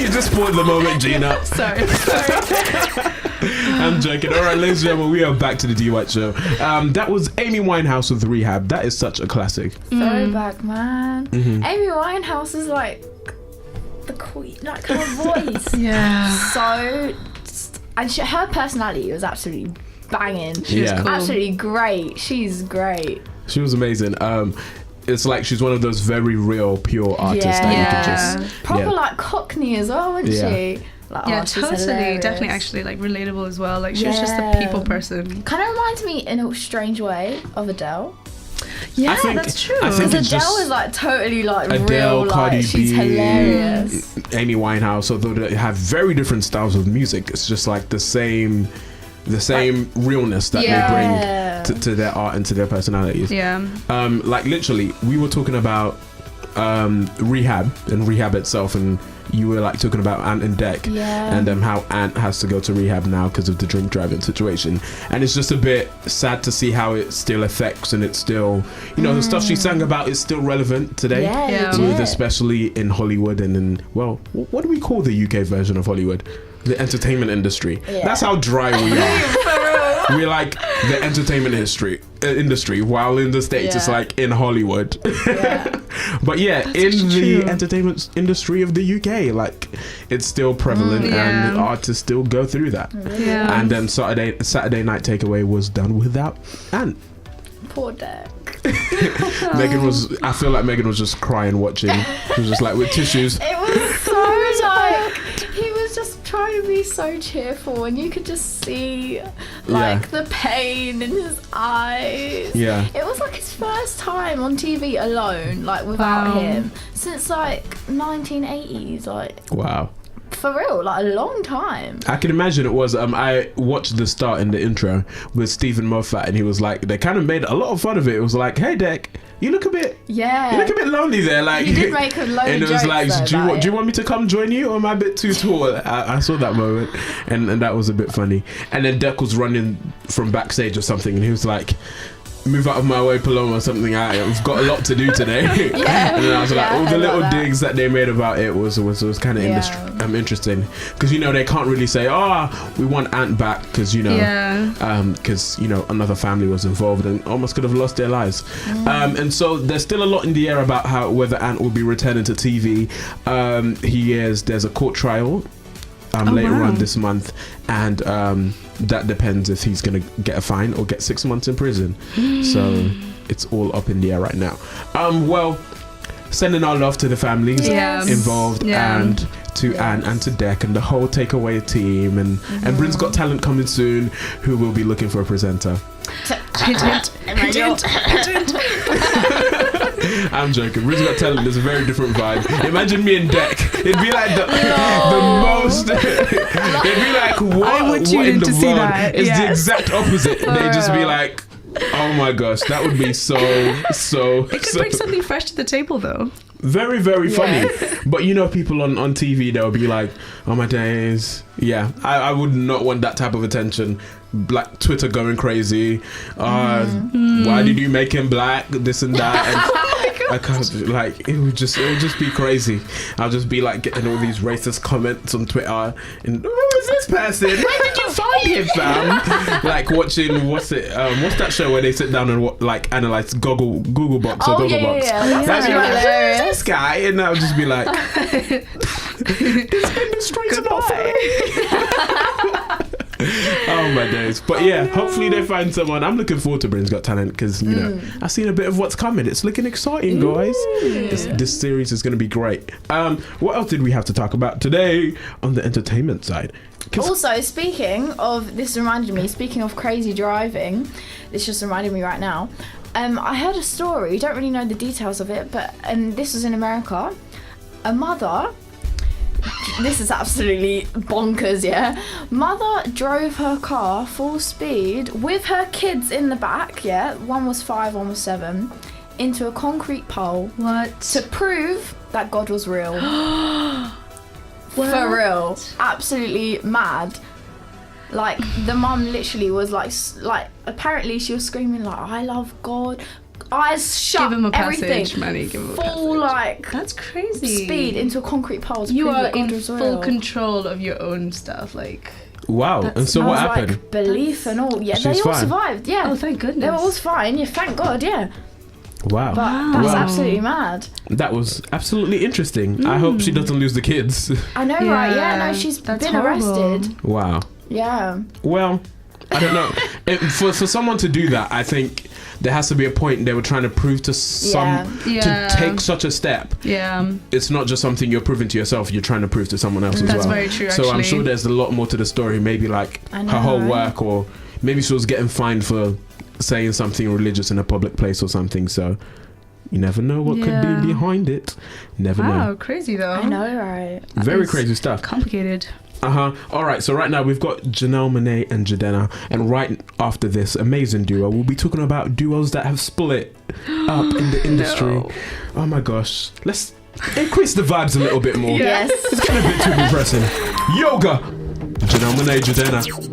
You just spoiled the moment, Gina. Sorry. I'm joking. All right, ladies and gentlemen, we are back to the D-Whyte show. That was Amy Winehouse with Rehab. That is such a classic. Throwback, man. Amy Winehouse is like the queen, like her voice. Yeah. So, and her personality was absolutely banging. She was cool. Absolutely great. She's great. She was amazing. It's like she's one of those very real, pure artists that you can just... Proper like Cockney as well, wasn't she? Like, Yeah, she's totally. hilarious. Definitely actually like relatable as well. Like she was just a people person. Kind of reminds me in a strange way of Adele. Yeah, think- that's true. I think Because it's Adele just is like totally like Adele, real, Cardi like she's B, hilarious. Amy Winehouse, although they have very different styles of music, it's just like the same realness that they bring to their art and to their personalities. Yeah. Like literally, we were talking about Rehab and Rehab itself, and you were like talking about Ant and Dec, and how Ant has to go to rehab now because of the drink driving situation, and it's just a bit sad to see how it still affects, and it's still, you know, the stuff she sang about is still relevant today, with especially in Hollywood and in, well, what do we call the UK version of Hollywood? The entertainment industry. That's how dry we are. We're like the entertainment industry, while in the States it's like in Hollywood. But That's in the true. entertainment industry of the UK, like it's still prevalent, and artists still go through that. Yeah. And then Saturday Night Takeaway was done without Ant. Poor Dec. I feel like Megan was just crying watching. She was just like with tissues. It was so like he was just trying to be so cheerful, and you could just see like the pain in his eyes. Yeah. It was like his first time on TV alone, like without him, since like 1980s, like Wow. for real, like a long time. I can imagine it was. I watched the start in the intro with Stephen Moffat, and he was like, they kind of made a lot of fun of it. It was like, hey, Dec, you look a bit lonely there. Like He did make a load and of it was jokes like, though, do you want me to come join you, or am I a bit too tall? I saw that moment, and that was a bit funny. And then Dec was running from backstage or something, and he was like, move out of my way, Paloma, or something. I've got a lot to do today. And then I was like, all the little digs that they made about it was kind of interesting, because you know they can't really say, we want Ant back, because you know, because you know another family was involved and almost could have lost their lives. And so there's still a lot in the air about whether Ant will be returning to TV. There's a court trial later on this month, and that depends if he's going to get a fine or get 6 months in prison. So it's all up in the air right now. Well, sending our love to the families involved, and to Anne and to Dec and the whole Takeaway team, and Britain's Got Talent coming soon, who will be looking for a presenter. Hint. I'm joking. Britain's Got Talent is a very different vibe. Imagine me and Dec. It'd be like the most. It'd be like what in the world is the exact opposite. They'd just be like, oh my gosh, that would be so. It could bring something fresh to the table, though. Very, very funny. But you know, people on TV, they'll be like, oh my days. Yeah, I would not want that type of attention. Like Twitter going crazy. Why did you make him black? This and that. And I can't, like, it would just be crazy. I'll just be like getting all these racist comments on Twitter, and who is this person? Where did you find him, fam? Like watching what's that show where they sit down and like analyze Google Box or Google Box? That's like, who's this guy? And I'll just be like, this industry's not for me. Oh my days. But yeah, hopefully they find someone. I'm looking forward to Britain's Got Talent, because you know I've seen a bit of what's coming. It's looking exciting, guys. This series is going to be great. What else did we have to talk about today on the entertainment side? Also, speaking of crazy driving, this just reminded me right now. I heard a story, don't really know the details of it, but this was in America. A mother, this is absolutely bonkers, yeah. Mother drove her car full speed with her kids in the back, yeah. One was 5, one was 7, into a concrete pole. What? To prove that God was real. For real. Absolutely mad. Like, the mum literally was like apparently she was screaming like, I love God, eyes shut, Give him a everything. passage, Manny. Give him a Full passage. like That's crazy. speed into a concrete pole. To You prove are that God in was full real. control of your own stuff. Like, Wow. That's- And so I what was happened? like, belief and all. Yeah, She's they all fine. survived. Yeah. oh, thank goodness. They were all fine. Yeah, thank God. Yeah. Wow. But that's Wow. absolutely mad. That was absolutely interesting. I hope she doesn't lose the kids. I know, right? Yeah, no, she's that's been horrible. arrested. Wow. Yeah. Well, I don't know. For someone to do that, I think there has to be a point they were trying to prove to Yeah. to take such a step. Yeah. It's not just something you're proving to yourself, you're trying to prove to someone else as That's well. very true, So I'm actually. sure there's a lot more to the story. Maybe like I know, her whole right? work, or maybe she was getting fined for saying something religious in a public place or something. So you never know what could Yeah. be behind it. Never Wow, know. crazy though. I know, right? Very is crazy stuff. Complicated. All right, so right now we've got Janelle Monáe and Jadena, and right after this amazing duo, we'll be talking about duos that have split up in the industry. No. Oh my gosh, let's increase the vibes a little bit more. Yes. It's getting a bit too depressing. Yoga, Janelle Monáe, Jadena.